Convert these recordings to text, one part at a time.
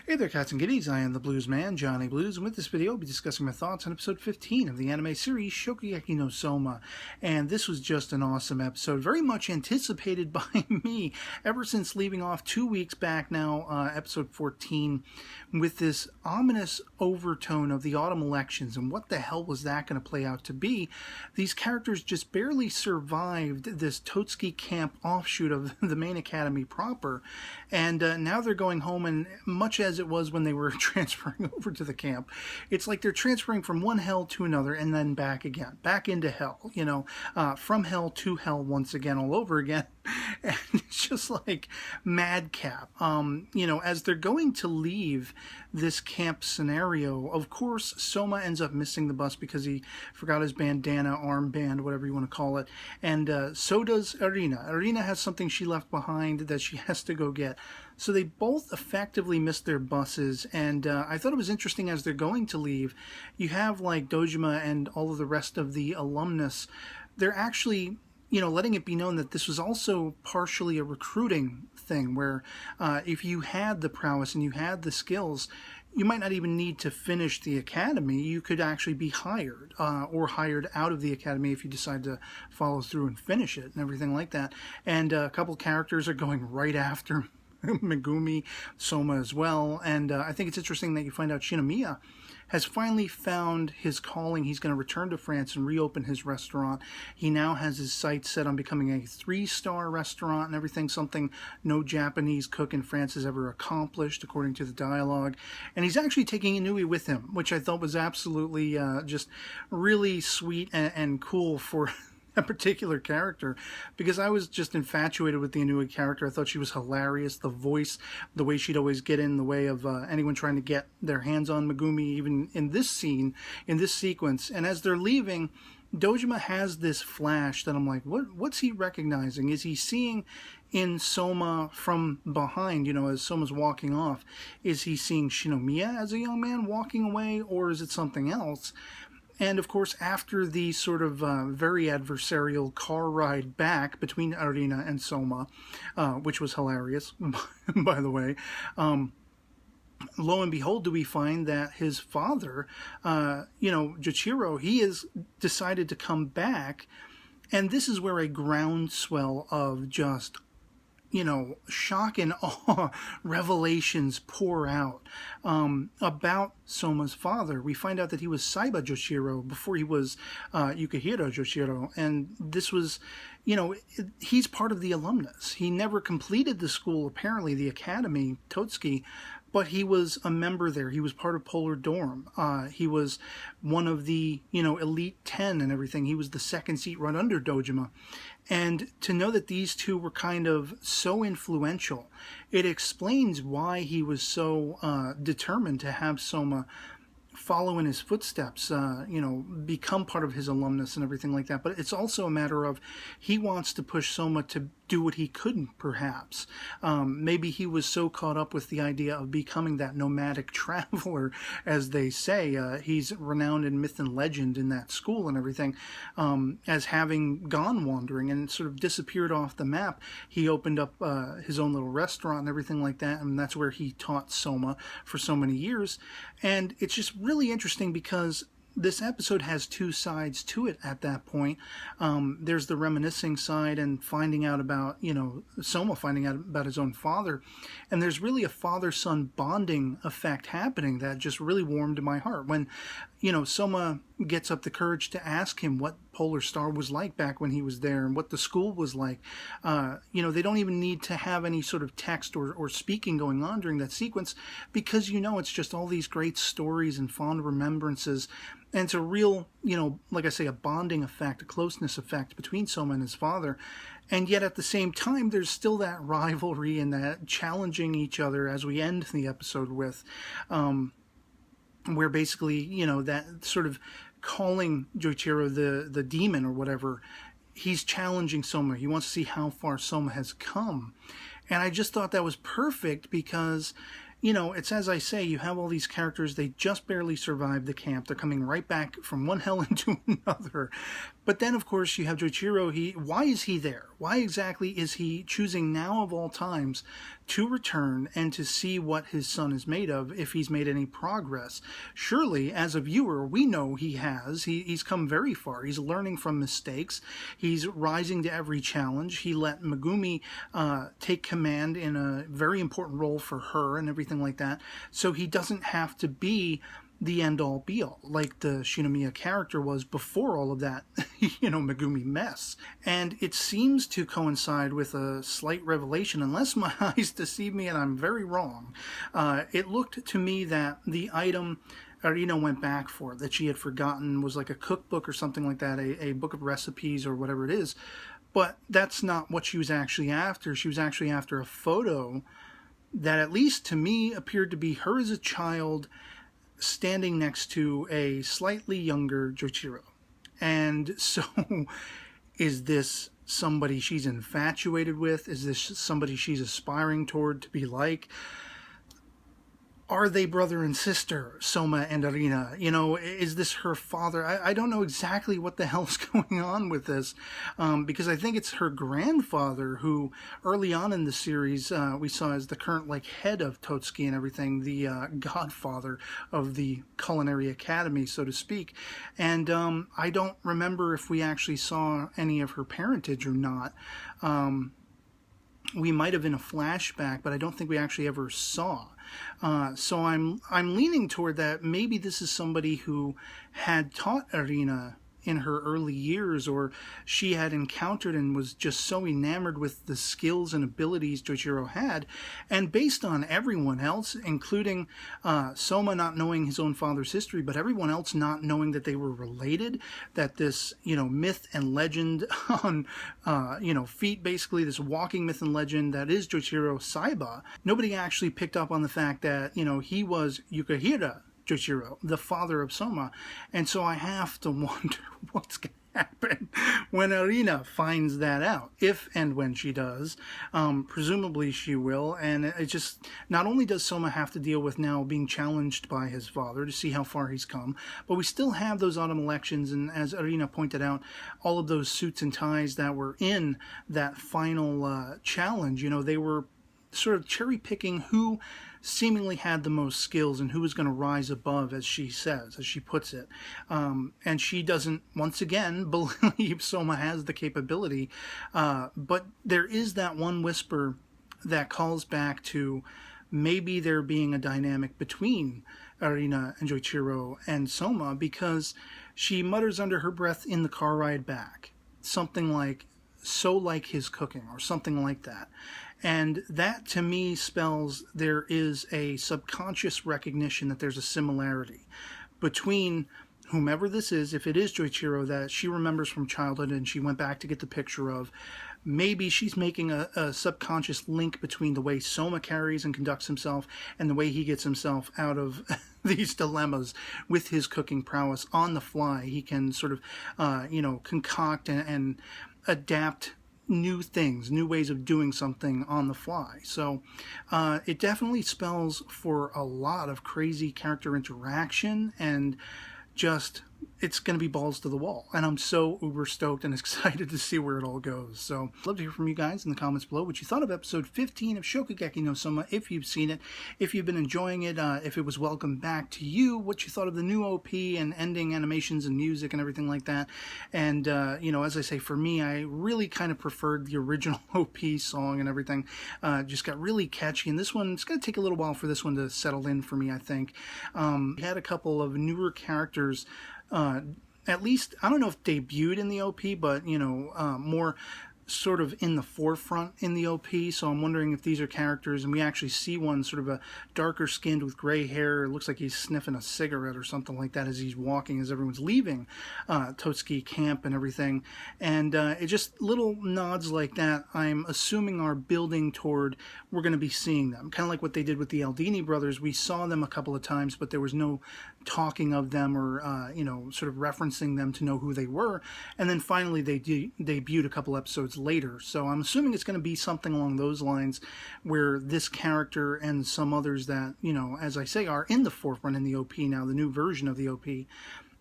Hey there, cats and kitties. I am the Blues Man, Johnny Blues, and with this video, I'll be discussing my thoughts on episode 15 of the anime series Shokugeki no Souma. And this was just an awesome episode, very much anticipated by me ever since leaving off 2 weeks back now, episode 14, with this ominous overtone of the autumn elections. And what the hell was that going to play out to be? These characters just barely survived this Totsuki camp offshoot of the main academy proper, and now they're going home, and much as it was when they were transferring over to the camp, it's like they're transferring from one hell to another and then back again, back into hell, you know, from hell to hell once again, all over again. And it's just like madcap. You know, as they're going to leave this camp scenario, of course, Soma ends up missing the bus because he forgot his bandana, armband, whatever you want to call it. And so does Arina. Arina has something she left behind that she has to go get. So they both effectively missed their buses, and I thought it was interesting as they're going to leave, you have like Dojima and all of the rest of the alumnus, they're actually, you know, letting it be known that this was also partially a recruiting thing where if you had the prowess and you had the skills, you might not even need to finish the academy. You could actually be hired or hired out of the academy if you decide to follow through and finish it and everything like that. And a couple characters are going right after Megumi, Soma as well, and I think it's interesting that you find out Shinomiya has finally found his calling. He's going to return to France and reopen his restaurant. He now has his sights set on becoming a 3-star restaurant and everything, something no Japanese cook in France has ever accomplished, according to the dialogue. And he's actually taking Inui with him, which I thought was absolutely just really sweet and cool for a particular character, because I was just infatuated with the Inui character. I thought she was hilarious. The voice, the way she'd always get in the way of anyone trying to get their hands on Megumi, even in this scene, in this sequence. And as they're leaving, Dojima has this flash that I'm like, what's he recognizing? Is he seeing in Soma from behind, you know, as Soma's walking off? Is he seeing Shinomiya as a young man walking away, or is it something else? And of course, after the sort of very adversarial car ride back between Arina and Soma, which was hilarious, by the way, lo and behold, do we find that his father, you know, Joichiro, he has decided to come back. And this is where a groundswell of just, you know, shock and awe revelations pour out about Soma's father. We find out that he was Saiba Joichiro before he was Yukihiro Joichiro, and this was, you know, he's part of the alumnus. He never completed the school, apparently, the academy, Totsuki, but he was a member there. He was part of Polar Dorm. He was one of the, you know, elite 10 and everything. He was the second seat right under Dojima. And to know that these two were kind of so influential, it explains why he was so determined to have Soma follow in his footsteps, you know, become part of his alumnus and everything like that. But it's also a matter of he wants to push Soma to do what he couldn't, perhaps. Maybe he was so caught up with the idea of becoming that nomadic traveler, as they say. He's renowned in myth and legend in that school and everything, as having gone wandering and sort of disappeared off the map. He opened up his own little restaurant and everything like that, and that's where he taught Soma for so many years. And it's just really interesting because this episode has two sides to it at that point. There's the reminiscing side and finding out about, you know, Soma finding out about his own father. And there's really a father-son bonding effect happening that just really warmed my heart. When, you know, Soma gets up the courage to ask him what Polar Star was like back when he was there and what the school was like. You know, they don't even need to have any sort of text or speaking going on during that sequence, because, you know, it's just all these great stories and fond remembrances. And it's a real, you know, like I say, a bonding effect, a closeness effect between Soma and his father. And yet at the same time, there's still that rivalry and that challenging each other, as we end the episode with, where basically, you know, that sort of calling Joichiro the demon or whatever, he's challenging Soma. He wants to see how far Soma has come. And I just thought that was perfect because, you know, it's as I say, you have all these characters, they just barely survived the camp. They're coming right back from one hell into another. But then, of course, you have Joichiro. Why is he there? Why exactly is he choosing now of all times to return and to see what his son is made of, if he's made any progress? Surely, as a viewer, we know he has. He's come very far. He's learning from mistakes. He's rising to every challenge. He let Megumi take command in a very important role for her and everything like that. So he doesn't have to be the end-all be-all like the Shinomiya character was before all of that, Megumi mess. And it seems to coincide with a slight revelation, unless my eyes deceive me and I'm very wrong. It looked to me that the item Arina went back for, that she had forgotten, was like a cookbook or something like that, a book of recipes or whatever it is. But that's not what she was actually after. She was actually after a photo that, at least to me, appeared to be her as a child standing next to a slightly younger Joichiro. And so, is this somebody she's infatuated with? Is this somebody she's aspiring toward to be like? Are they brother and sister, Soma and Arina? Is this her father? I don't know exactly what the hell's going on with this, because I think it's her grandfather who, early on in the series, we saw as the current head of Totsuki and everything, the godfather of the culinary academy, so to speak. And I don't remember if we actually saw any of her parentage or not. We might have in a flashback, but I don't think we actually ever saw. So I'm leaning toward that maybe this is somebody who had taught Arina in her early years, or she had encountered and was just so enamored with the skills and abilities Joichiro had. And based on everyone else, including Soma not knowing his own father's history, but everyone else not knowing that they were related, that this, myth and legend on, feet, basically this walking myth and legend that is Joichiro Saiba, nobody actually picked up on the fact that, he was Yukihira Joichiro, the father of Soma. And so I have to wonder what's going to happen when Arina finds that out, if and when she does. Presumably she will. And it just, not only does Soma have to deal with now being challenged by his father to see how far he's come, but we still have those autumn elections, and as Arina pointed out, all of those suits and ties that were in that final challenge. They were sort of cherry picking who seemingly had the most skills and who was going to rise above, as she says, as she puts it. And she doesn't, once again, believe Soma has the capability. But there is that one whisper that calls back to maybe there being a dynamic between Arina and Joichiro and Soma, because she mutters under her breath in the car ride back something like, "So like his cooking," or something like that. And that, to me, spells there is a subconscious recognition that there's a similarity between whomever this is, if it is Joichiro that she remembers from childhood and she went back to get the picture of. Maybe she's making a subconscious link between the way Soma carries and conducts himself and the way he gets himself out of these dilemmas with his cooking prowess on the fly. He can sort of, concoct and adapt new things, new ways of doing something on the fly. So it definitely spells for a lot of crazy character interaction, and just, it's going to be balls to the wall. And I'm so uber stoked and excited to see where it all goes. So I'd love to hear from you guys in the comments below what you thought of episode 15 of Shokugeki no Soma, if you've seen it, if you've been enjoying it, if it was welcome back to you, what you thought of the new OP and ending animations and music and everything like that. And, as I say, for me, I really kind of preferred the original OP song and everything. Just got really catchy. And this one, it's going to take a little while for this one to settle in for me, I think. We had a couple of newer characters, at least, I don't know if debuted in the OP, but, more sort of in the forefront in the OP, so I'm wondering if these are characters, and we actually see one sort of a darker skinned with gray hair. It looks like he's sniffing a cigarette or something like that as he's walking, as everyone's leaving Totsuki camp and everything. And it just little nods like that, I'm assuming, are building toward we're going to be seeing them. Kind of like what they did with the Aldini brothers. We saw them a couple of times, but there was no talking of them or, sort of referencing them to know who they were. And then finally they debuted a couple episodes later. So I'm assuming it's going to be something along those lines, where this character and some others that, as I say, are in the forefront in the OP now, the new version of the OP,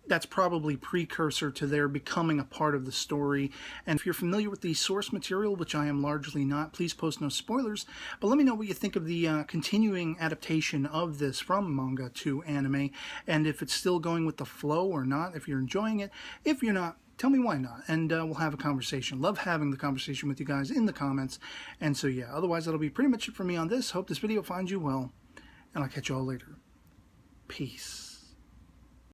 that's probably precursor to their becoming a part of the story. And if you're familiar with the source material, which I am largely not, please post no spoilers. But let me know what you think of the continuing adaptation of this from manga to anime, and if it's still going with the flow or not, if you're enjoying it. If you're not, tell me why not, and we'll have a conversation. Love having the conversation with you guys in the comments. And so yeah, otherwise that'll be pretty much it for me on this. Hope this video finds you well, and I'll catch you all later. Peace.